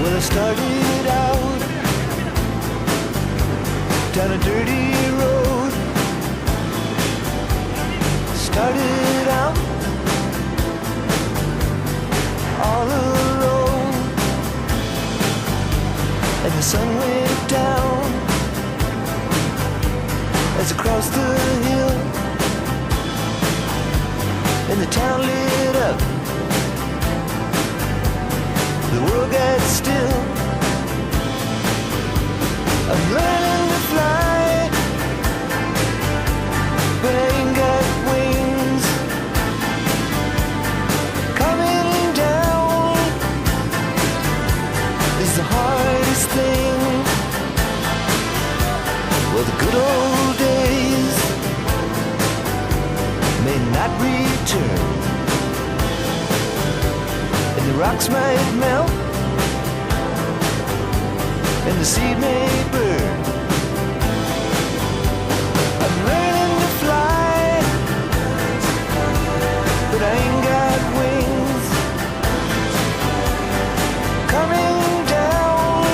Well, I started out down a dirty road. Started out all alone, and the sun went down as I crossed the hill, and the town lit up. The world got still. I'm learning to fly, but I ain't got wings. Coming down is the hardest thing. Well, the good old days may not return, and the rocks might melt, and the seed may burn. I'm learning to fly, but I ain't got wings. Coming down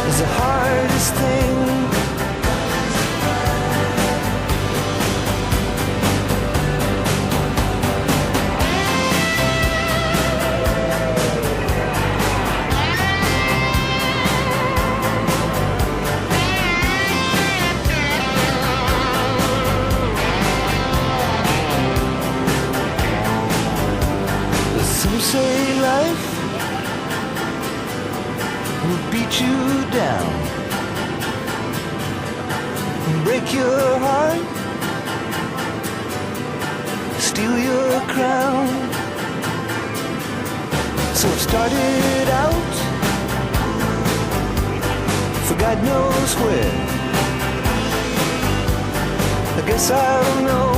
is the hardest thing. Some say life will beat you down and break your heart, steal your crown. So I've started out for God knows where. I guess I'll know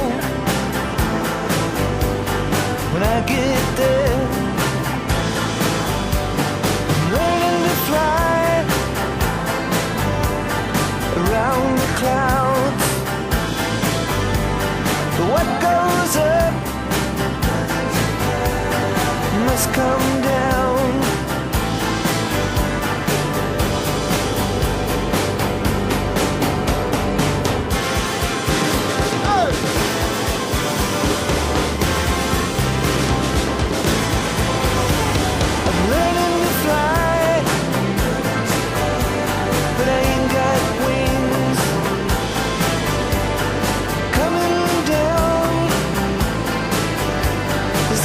when I get there. I'm learning to fly around the clouds, but what goes up must come down.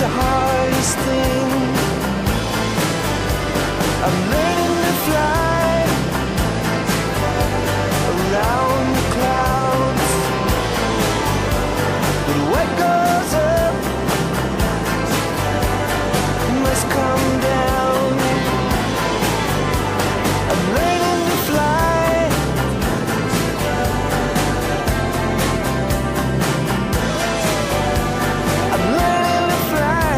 The hardest thing. I'm learning to fly around the clouds, but what goes up must come down. I'm learning to fly. I'm learning to fly.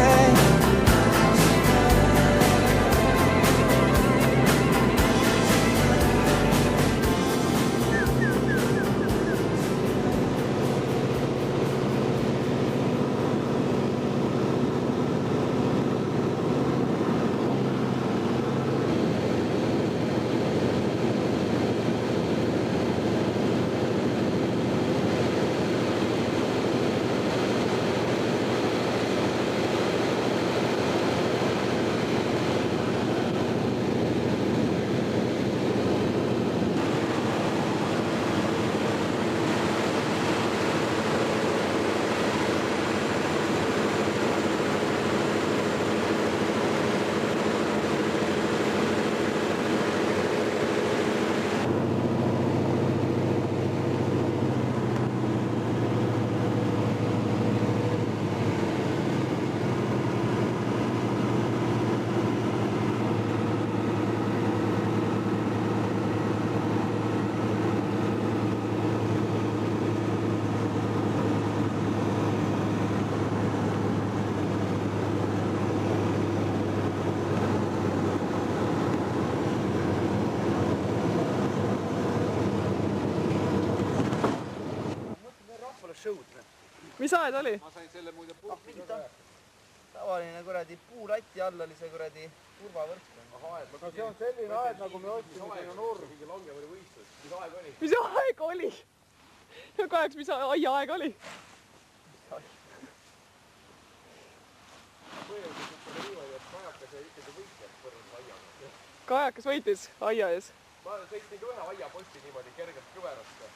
mis aed oli? Ma sain selle muide purki ka. Tavaline kuradi puulatti all oli see kuradi turvavõrk. No see on selline aed, nagu me otsime, siin on urg. Mingi langevõri võistlus. Mis aeg oli? Mis aeg oli? Kahjuks, mis aia aeg oli? Põhjalikult oli niimoodi, et kajakas ja ikkagi võitleb võrreldes aiaga. Kajakas võitis aia ees. Ma sõitsin ka ühe aiaposti niimoodi kergelt kõverasse.